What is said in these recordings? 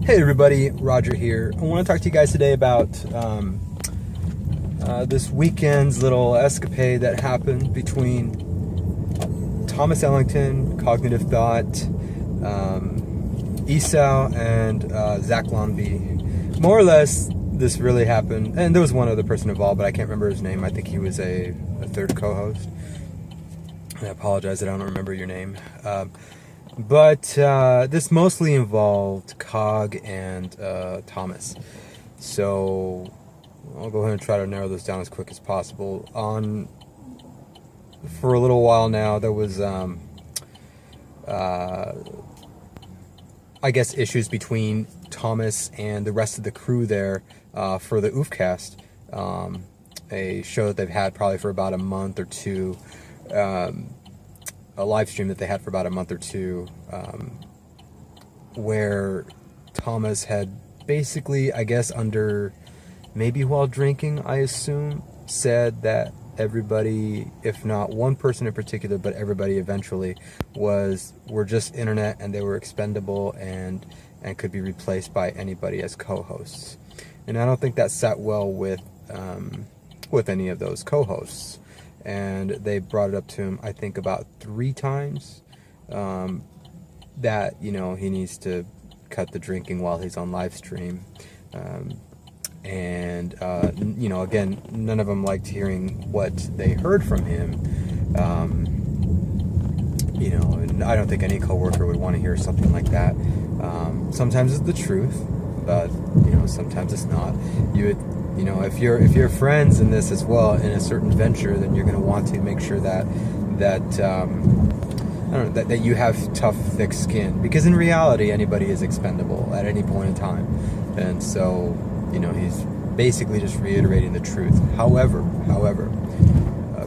Hey everybody, Roger here. I want to talk to you guys today about this weekend's little escapade that happened between Thomas Ellington, Cognitive Thought, Esau, and Zack Lonbee. More or less, this really happened, and there was one other person involved, but I can't remember his name. I think he was a third co-host. I apologize that I don't remember your name. But this mostly involved Cog and Thomas. So I'll go ahead and try to narrow this down as quick as possible. For a little while now, there was, I guess, issues between Thomas and the rest of the crew there for the Oofcast, a show that they've had probably for about a month or two. A live stream that they had for about a month or two, where Thomas had basically, I guess under, maybe while drinking, I assume, said that everybody, if not one person in particular, but everybody eventually were just internet and they were expendable and could be replaced by anybody as co-hosts. And I don't think that sat well with any of those co-hosts. And they brought it up to him, I think, about 3 times, that, you know, he needs to cut the drinking while he's on live stream. You know, again, none of them liked hearing what they heard from him. You know, and I don't think any coworker would want to hear something like that. Sometimes it's the truth, but, you know, sometimes it's not. You know, if you're friends in this as well, in a certain venture, then you're going to want to make sure that that you have tough, thick skin, because in reality, anybody is expendable at any point in time, and so, you know, he's basically just reiterating the truth. However,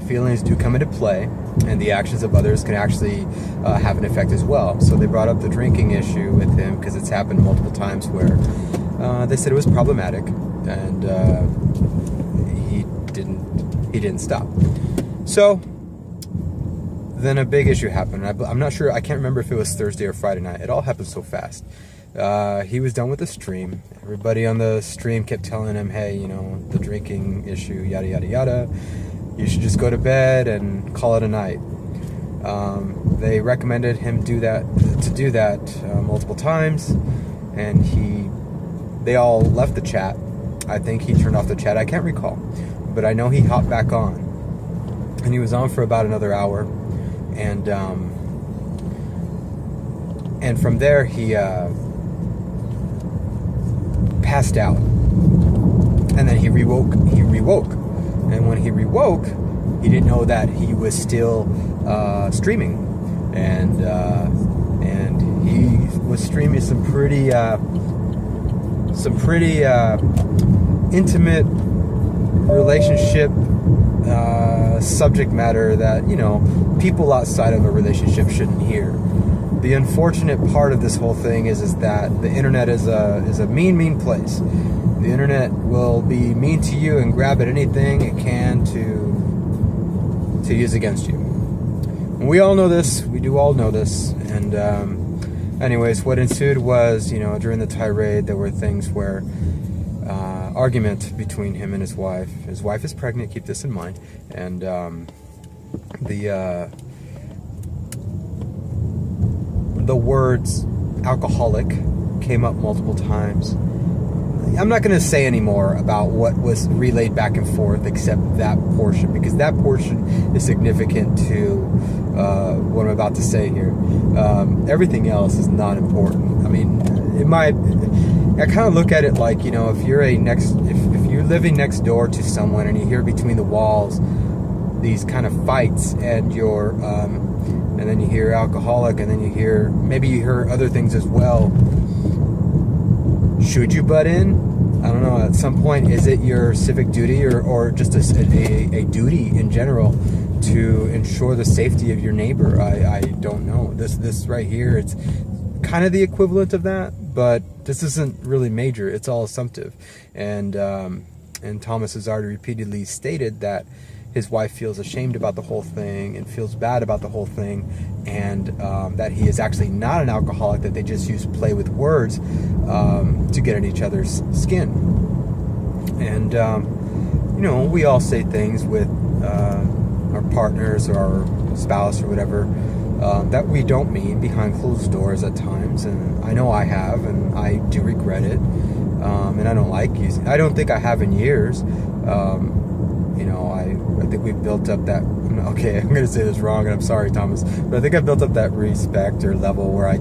feelings do come into play, and the actions of others can actually have an effect as well. So they brought up the drinking issue with him because it's happened multiple times where they said it was problematic. And he didn't stop. So then a big issue happened. I'm not sure. I can't remember if it was Thursday or Friday night. It all happened so fast. He was done with the stream. Everybody on the stream kept telling him, "Hey, you know, the drinking issue, yada yada yada. You should just go to bed and call it a night." They recommended him do that multiple times, and they all left the chat. I think he turned off the chat. I can't recall, but I know he hopped back on, and he was on for about another hour, and from there he passed out, and then he rewoke, and when he rewoke, he didn't know that he was still streaming, and he was streaming some pretty intimate relationship subject matter that, you know, people outside of a relationship shouldn't hear. The unfortunate part of this whole thing is that the internet is a mean place. The internet will be mean to you and grab at anything it can to use against you. And we all know this. We do all know this. And anyways, what ensued was, you know, during the tirade, there were things where argument between him and his wife. His wife is pregnant, keep this in mind. And the words alcoholic came up multiple times. I'm not going to say any more about what was relayed back and forth except that portion, because that portion is significant to what I'm about to say here. Everything else is not important. I mean, I kind of look at it like, you know, if you're living next door to someone and you hear between the walls these kind of fights, and and then you hear alcoholic, and then you hear other things as well. Should you butt in? I don't know. At some point, is it your civic duty or just a duty in general to ensure the safety of your neighbor? I don't know. This right here, it's kind of the equivalent of that, but this isn't really major. It's all assumptive. And Thomas has already repeatedly stated that his wife feels ashamed about the whole thing and feels bad about the whole thing, and that he is actually not an alcoholic, that they just play with words to get in each other's skin. And, we all say things with our partners or our spouse or whatever that we don't mean behind closed doors at times. And I know I have, and I do regret it. And I don't like using. I don't think I have in years. I think we've built up that. Okay, I'm going to say this wrong, and I'm sorry, Thomas, but I think I've built up that respect or level where I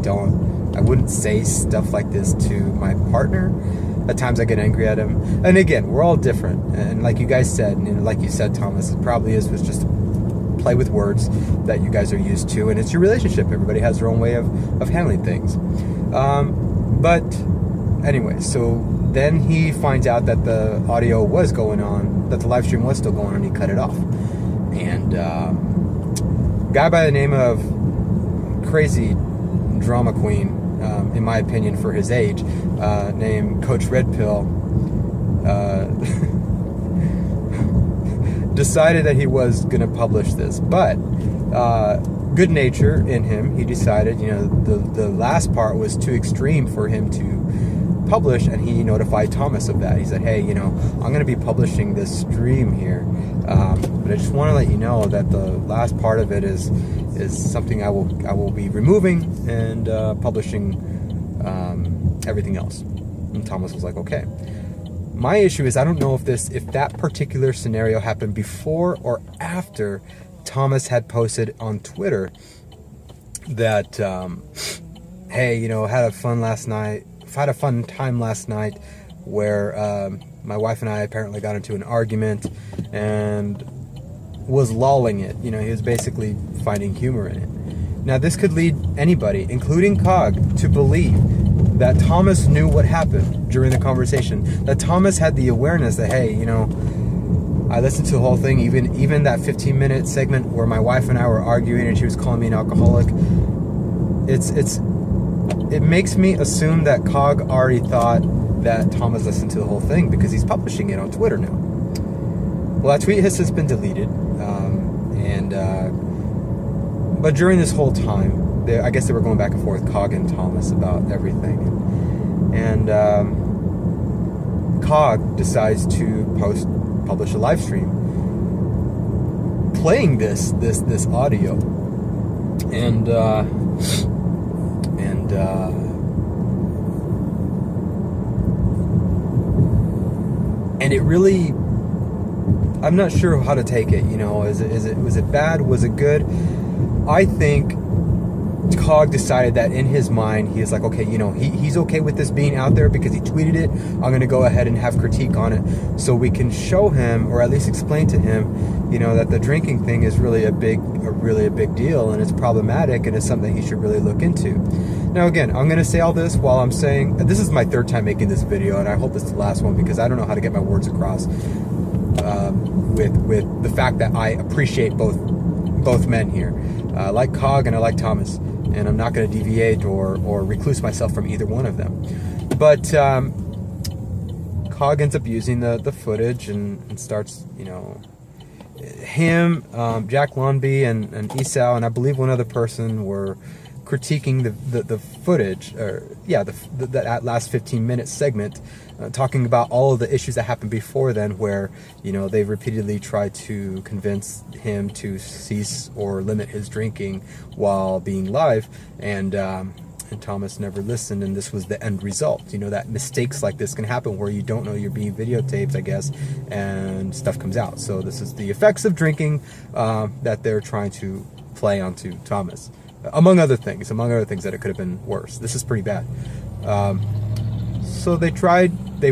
wouldn't say stuff like this to my partner. At times I get angry at him. And again, we're all different. And like you guys said, and like you said, Thomas, it probably was just play with words that you guys are used to, and it's your relationship. Everybody has their own way of handling things. But anyway, so then he finds out that the audio was going on, that the live stream was still going on, and he cut it off. And a guy by the name of crazy drama queen, in my opinion, for his age, named Coach Red Pill, decided that he was going to publish this. But good nature in him, he decided, the last part was too extreme for him to publish, and he notified Thomas of that. He said, hey, I'm going to be publishing this stream here, but I just want to let you know that the last part of it is something I will be removing and publishing everything else. And Thomas was like, okay. My issue is I don't know if that particular scenario happened before or after Thomas had posted on Twitter that hey, had a fun time last night where my wife and I apparently got into an argument, and was lolling it. He was basically finding humor in it. Now, this could lead anybody, including Cog, to believe that Thomas knew what happened during the conversation, that Thomas had the awareness that, hey, I listened to the whole thing, even that 15-minute segment where my wife and I were arguing and she was calling me an alcoholic. It makes me assume that Cog already thought that Thomas listened to the whole thing because he's publishing it on Twitter now. Well, that tweet has since been deleted, but during this whole time, I guess they were going back and forth, Cog and Thomas, about everything, and Cog decides to publish a live stream playing this audio, and it really, I'm not sure how to take it. Was it bad? Was it good? I think Cog decided that in his mind, he was like, okay, he's okay with this being out there because he tweeted it. I'm going to go ahead and have critique on it so we can show him, or at least explain to him, that the drinking thing is really a big deal, and it's problematic, and it's something he should really look into. Now, again, I'm going to say all this while I'm saying, this is my third time making this video, and I hope it's the last one because I don't know how to get my words across with the fact that I appreciate both men here. I like Cog and I like Thomas, and I'm not going to deviate or recluse myself from either one of them. But Cog ends up using the footage and starts, him, Jack Lonbee and Esau, and I believe one other person were critiquing the footage, or that last 15-minute segment, talking about all of the issues that happened before then, where they repeatedly tried to convince him to cease or limit his drinking while being live, and Thomas never listened, and this was the end result. That mistakes like this can happen where you don't know you're being videotaped, I guess, and stuff comes out. So this is the effects of drinking that they're trying to play onto Thomas. Among other things that it could have been worse. This is pretty bad. So they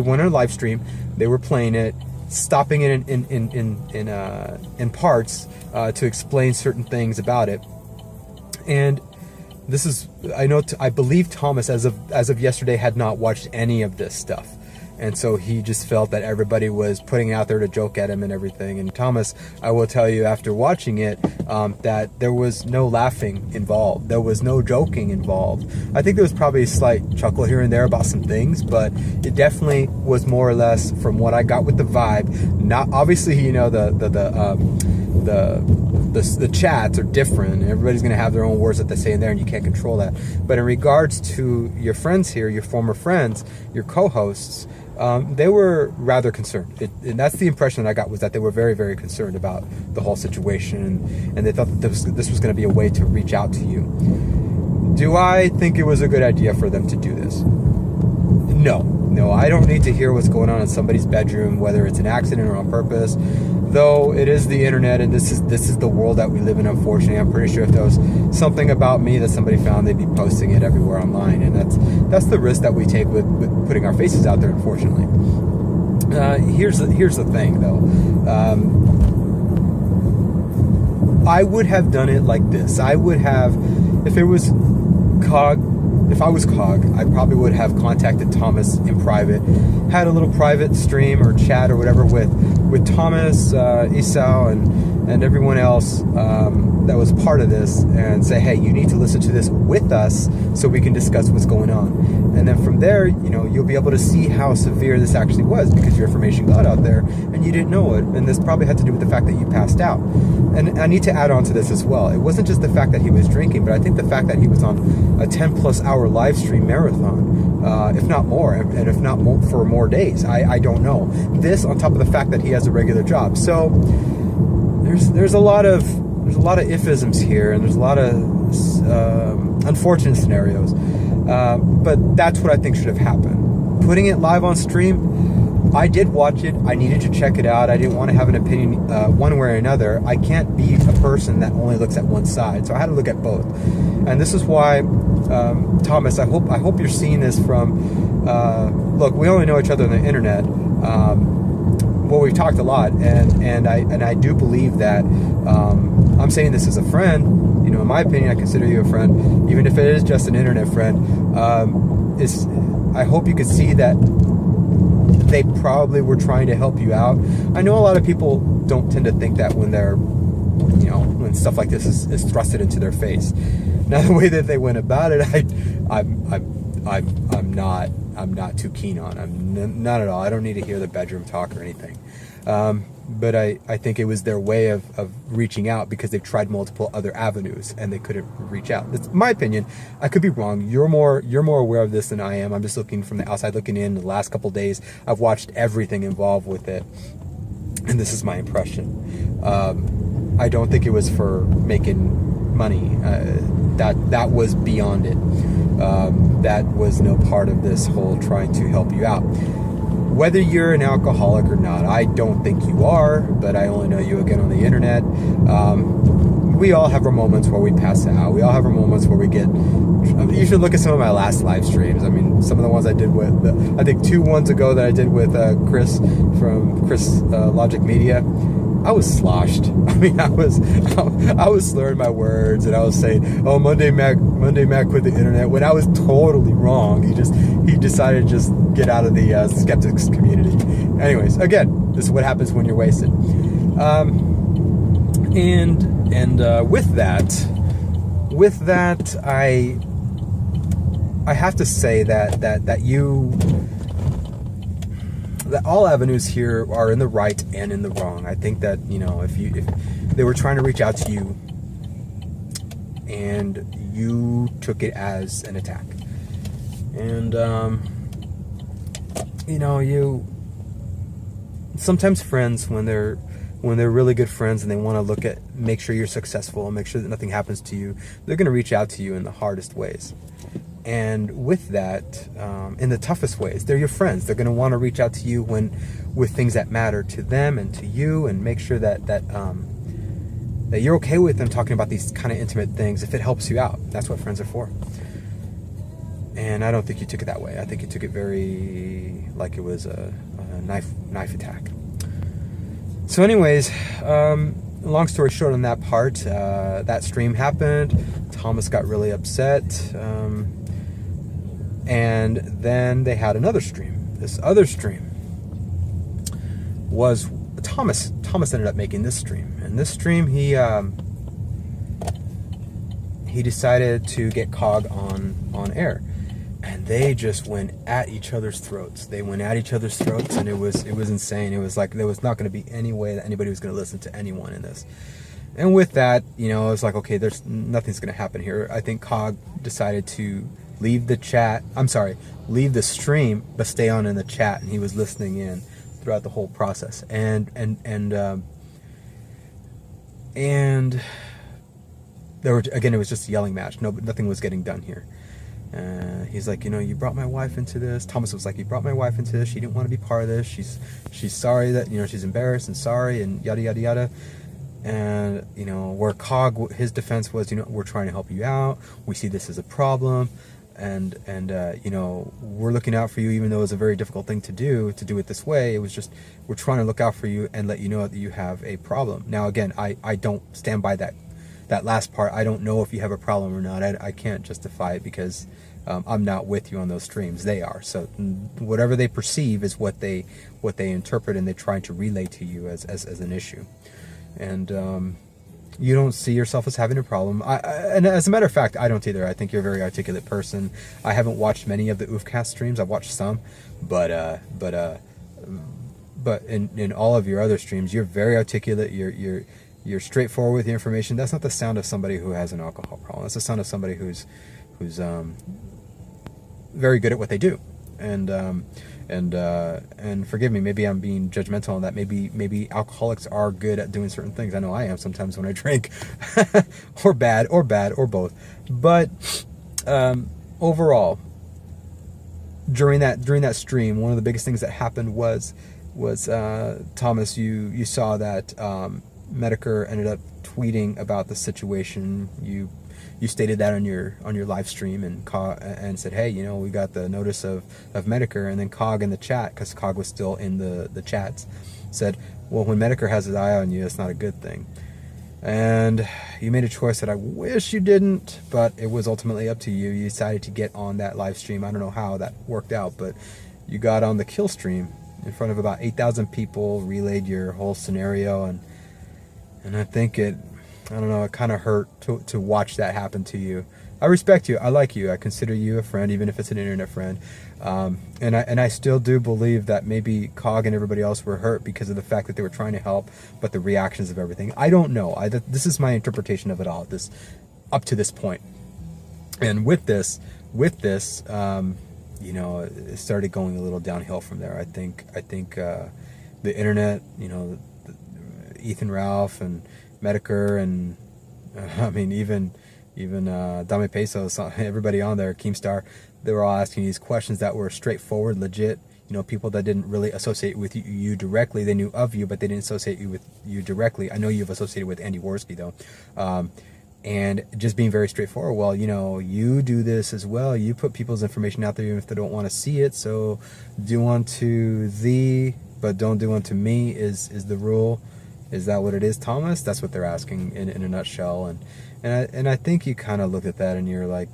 went on a live stream, they were playing it, stopping it in parts to explain certain things about it. And this is, I believe Thomas, as of yesterday, had not watched any of this stuff. And so he just felt that everybody was putting it out there to joke at him and everything. And Thomas, I will tell you after watching it, that there was no laughing involved. There was no joking involved. I think there was probably a slight chuckle here and there about some things, but it definitely was more or less, from what I got with the vibe, not obviously, the the chats are different. Everybody's going to have their own words that they say in there, and you can't control that. But in regards to your friends here, your former friends, your co-hosts, they were rather concerned. And that's the impression that I got, was that they were very, very concerned about the whole situation, and they thought that this was going to be a way to reach out to you. Do I think it was a good idea for them to do this? No, I don't need to hear what's going on in somebody's bedroom, whether it's an accident or on purpose. Though it is the internet, and this is the world that we live in, unfortunately. I'm pretty sure if there was something about me that somebody found, they'd be posting it everywhere online, and that's the risk that we take with putting our faces out there, unfortunately. Here's the thing, though. I would have done it like this. I would have, if I was Cog, I probably would have contacted Thomas in private, had a little private stream or chat or whatever with Thomas, Esau, and everyone else that was part of this, and say, hey, you need to listen to this with us so we can discuss what's going on. And then from there, you'll be able to see how severe this actually was, because your information got out there and you didn't know it. And this probably had to do with the fact that you passed out. And I need to add on to this as well. It wasn't just the fact that he was drinking, but I think the fact that he was on a 10+ hour live stream marathon, if not more, and if not more, for more days. I don't know. This on top of the fact that he has a regular job. So there's a lot of ifisms here, and there's a lot of unfortunate scenarios. But that's what I think should have happened. Putting it live on stream, I did watch it. I needed to check it out. I didn't want to have an opinion one way or another. I can't be a person that only looks at one side, so I had to look at both. And this is why, Thomas, I hope you're seeing this from. Look, we only know each other on the internet. Well, we've talked a lot, and I do believe that I'm saying this as a friend. In my opinion, I consider you a friend, even if it is just an internet friend. I hope you could see that they probably were trying to help you out. I know a lot of people don't tend to think that when they're, when stuff like this is thrusted into their face. Now, the way that they went about it, I'm not too keen on. I'm not at all. I don't need to hear the bedroom talk or anything. But I think it was their way of reaching out, because they've tried multiple other avenues and they couldn't reach out. That's my opinion. I could be wrong. You're more aware of this than I am. I'm just looking from the outside looking in. The last couple days, I've watched everything involved with it, and this is my impression. I don't think it was for making money. That was beyond it. That was no part of this whole trying to help you out. Whether you're an alcoholic or not, I don't think you are, but I only know you again on the internet. We all have our moments where we pass out. We all have our moments where we get. You should look at some of my last live streams. I mean, some of the ones I did with, I think 2 ones ago that I did with Chris from Logic Media. I was sloshed. I mean, I was slurring my words, and I was saying, "Oh, Monday Mac quit the internet," when I was totally wrong. He decided to just get out of the skeptics community. Anyways, again, this is what happens when you're wasted. With that, I have to say that all avenues here are in the right and in the wrong. I think that, if they were trying to reach out to you and you took it as an attack, and you sometimes friends, when they're really good friends and they want to make sure you're successful and make sure that nothing happens to you, they're going to reach out to you in the hardest ways. And with that, in the toughest ways, they're your friends. They're going to want to reach out to you with things that matter to them and to you, and make sure that you're okay with them talking about these kind of intimate things if it helps you out. That's what friends are for. And I don't think you took it that way. I think you took it very like it was a knife attack. So, anyways, long story short on that part, that stream happened. Thomas got really upset. And then they had another stream. This other stream was Thomas. Thomas ended up making this stream. And this stream, he decided to get Cog on air. And they just went at each other's throats. They went at each other's throats, and it was insane. It was like there was not going to be any way that anybody was going to listen to anyone in this. And with that, you know, it's like, okay, there's nothing's going to happen here. I think Cog decided to leave the chat. I'm sorry, leave the stream, but stay on in the chat, and he was listening in throughout the whole process. And there were, again, it was just a yelling match. No, nothing was getting done here. He's like, you know, you brought my wife into this. Thomas was like, you brought my wife into this. She didn't want to be part of this. She's sorry that, you know, she's embarrassed and sorry and yada yada yada. And, you know, where Cog, his defense was, you know, we're trying to help you out. We see this as a problem. And you know, we're looking out for you, even though it's a very difficult thing to do it this way. It was just, we're trying to look out for you and let you know that you have a problem. Now, again, I don't stand by that last part. I don't know if you have a problem or not. I can't justify it because I'm not with you on those streams. They are. So whatever they perceive is what they interpret, and they're trying to relay to you as an issue. And you don't see yourself as having a problem. And as a matter of fact, I don't either. I think you're a very articulate person. I haven't watched many of the Oofcast streams. I've watched some, but in all of your other streams, you're very articulate. You're straightforward with the information. That's not the sound of somebody who has an alcohol problem. That's the sound of somebody who's very good at what they do. And forgive me, maybe I'm being judgmental on that. Maybe alcoholics are good at doing certain things. I know I am sometimes when I drink, or bad, or both. But overall, during that stream, one of the biggest things that happened was Thomas, you saw that Medicare ended up tweeting about the situation. You stated that on your live stream and said, hey, you know, we got the notice of Medicare. And then Cog in the chat, because Cog was still in the chats, said, well, when Medicare has his eye on you, it's not a good thing. And you made a choice that I wish you didn't, but it was ultimately up to you. You decided to get on that live stream. I don't know how that worked out, but you got on the kill stream in front of about 8,000 people, relayed your whole scenario, and I think it kind of hurt to watch that happen to you. I respect you. I like you. I consider you a friend, even if it's an internet friend. And I still do believe that maybe Cog and everybody else were hurt because of the fact that they were trying to help, but the reactions of everything. I don't know. This is my interpretation of it all. Up to this point. And with this, you know, it started going a little downhill from there. I think the internet, you know, Ethan Ralph and Medicare, and I mean even Dame Pesos, everybody on there, Keemstar, they were all asking these questions that were straightforward, legit. You know, people that didn't really associate with you directly. They knew of you, but they didn't associate with you directly. I know you've associated with Andy Worski though, and just being very straightforward. Well, you know, you do this as well. You put people's information out there even if they don't want to see it. So do unto thee, but don't do unto me is the rule. Is that what it is, Thomas? That's what they're asking in a nutshell. And I think you kind of looked at that and you're like,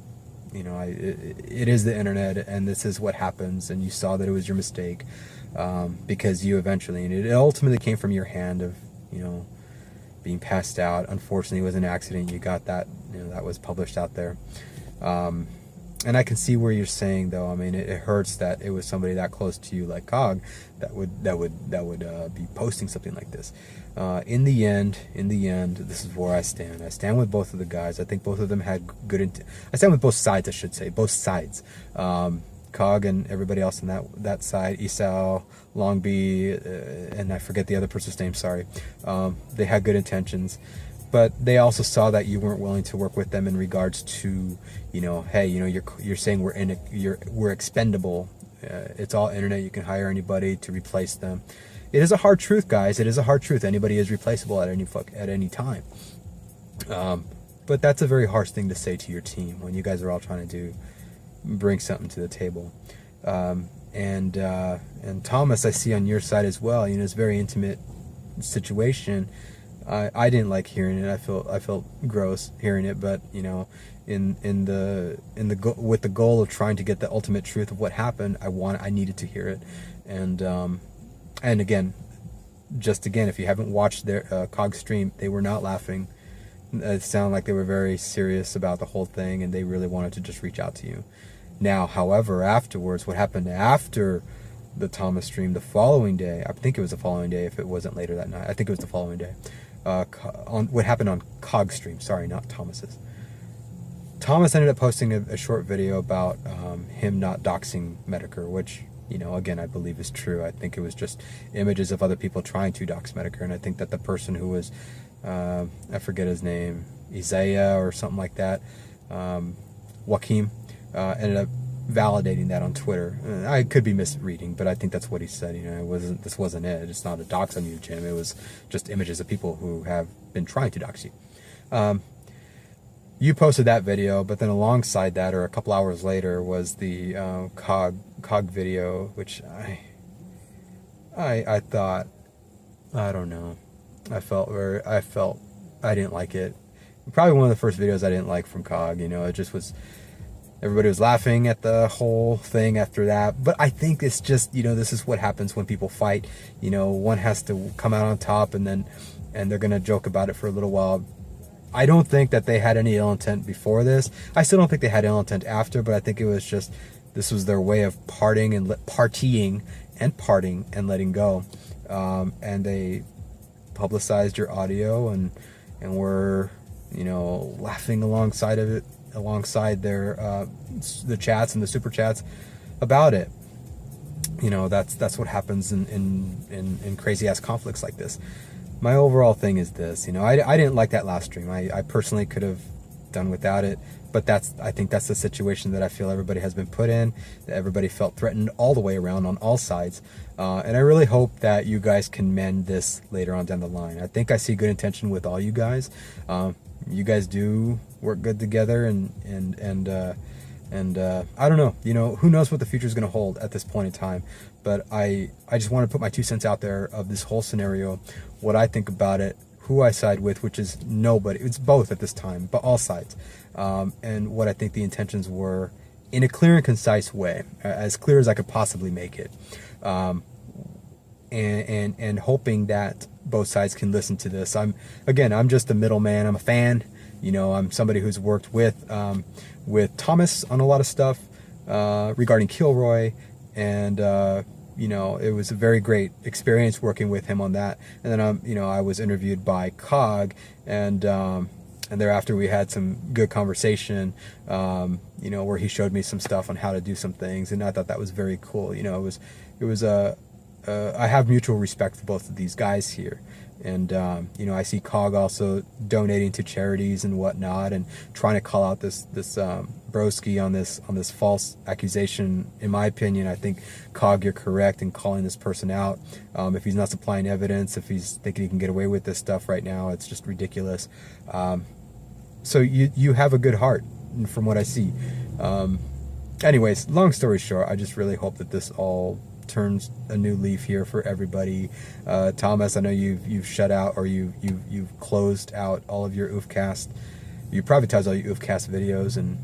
you know, it is the internet, and this is what happens, and you saw that it was your mistake, because you eventually, and it ultimately came from your hand of, you know, being passed out. Unfortunately, it was an accident. You got that, you know, that was published out there. And I can see where you're saying, though. I mean, it hurts that it was somebody that close to you, like Cog, that would be posting something like this. In the end, this is where I stand. I stand with both of the guys. I think both of them had good. I stand with both sides, I should say, both sides. Cog and everybody else on that side, Esau, Lonbee, and I forget the other person's name. Sorry. They had good intentions. But they also saw that you weren't willing to work with them in regards to, you know, hey, you know, you're saying we're expendable. It's all internet. You can hire anybody to replace them. It is a hard truth, guys. It is a hard truth. Anybody is replaceable at any time. But that's a very harsh thing to say to your team when you guys are all trying to bring something to the table. And Thomas, I see on your side as well. You know, it's a very intimate situation. I didn't like hearing it. I felt gross hearing it, but you know, with the goal of trying to get the ultimate truth of what happened, I needed to hear it, and again, if you haven't watched their Cog stream, they were not laughing. It sounded like they were very serious about the whole thing, and they really wanted to just reach out to you. Now, however, afterwards, what happened after the Thomas stream the following day, I think it was the following day if it wasn't later that night, I think it was the following day, on what happened on Cog's stream. Sorry, not Thomas's. Thomas ended up posting a short video about him not doxing Medicare, which, you know, again, I believe is true. I think it was just images of other people trying to dox Medicare, and I think that the person who was, I forget his name, Isaiah or something like that, Joaquim, ended up validating that on Twitter. I could be misreading, but I think that's what he said. You know, this wasn't it. It's not a dox on you, Jim. It was just images of people who have been trying to dox you. You posted that video, but then alongside that, or a couple hours later, was the Cog video, which I thought, I don't know, I felt I didn't like it. Probably one of the first videos I didn't like from Cog. You know, it just was. Everybody was laughing at the whole thing after that. But I think it's just, you know, this is what happens when people fight. You know, one has to come out on top, and they're going to joke about it for a little while. I don't think that they had any ill intent before this. I still don't think they had ill intent after, but I think it was just, this was their way of partying and letting go. And they publicized your audio and were, you know, laughing alongside of it, alongside their the chats and the super chats about it. You know, that's what happens in crazy ass conflicts like this. My overall thing is this, you know, I didn't like that last stream. I personally could have done without it, but I think that's the situation that I feel everybody has been put in, that everybody felt threatened all the way around on all sides. And I really hope that you guys can mend this later on down the line. I think I see good intention with all you guys. You guys do work good together, and I don't know, you know, who knows what the future is going to hold at this point in time. But I just want to put my 2 cents out there of this whole scenario, what I think about it, who I side with, which is nobody. It's both at this time, but all sides. And what I think the intentions were in a clear and concise way, as clear as I could possibly make it. And hoping that both sides can listen to this. I'm just a middleman. I'm a fan. You know, I'm somebody who's worked with Thomas on a lot of stuff regarding Kilroy, and you know, it was a very great experience working with him on that. And then you know, I was interviewed by Cog, and thereafter we had some good conversation. You know, where he showed me some stuff on how to do some things, and I thought that was very cool. You know, it was I have mutual respect for both of these guys here. And, you know, I see Cog also donating to charities and whatnot, and trying to call out this broski on this false accusation. In my opinion, I think, Cog, you're correct in calling this person out. If he's not supplying evidence, if he's thinking he can get away with this stuff right now, it's just ridiculous. So you have a good heart from what I see. Anyways, long story short, I just really hope that this all turns a new leaf here for everybody. Thomas, I know you've shut out, or you've closed out all of your oofcast. You privatized all your oofcast videos, and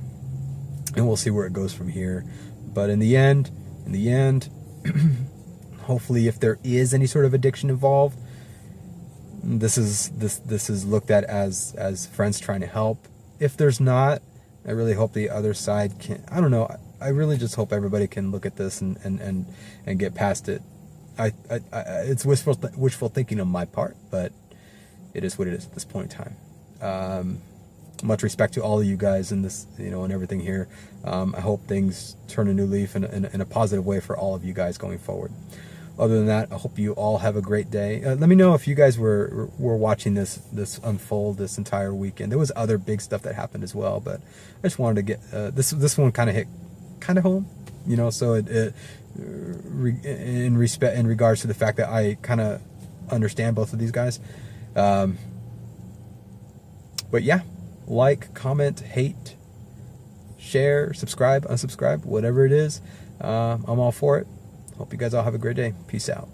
we'll see where it goes from here. But in the end, hopefully, if there is any sort of addiction involved, this is looked at as friends trying to help. If there's not, I really hope the other side can. I don't know. I really just hope everybody can look at this and get past it. It's wishful thinking on my part, but it is what it is at this point in time. Much respect to all of you guys in this, you know, and everything here. I hope things turn a new leaf in a positive way for all of you guys going forward. Other than that, I hope you all have a great day. Let me know if you guys were watching this unfold this entire weekend. There was other big stuff that happened as well, but I just wanted to get this one kind of hit home, you know. So in regards to the fact that I kind of understand both of these guys. But yeah, like, comment, hate, share, subscribe, unsubscribe, whatever it is. I'm all for it. Hope you guys all have a great day. Peace out.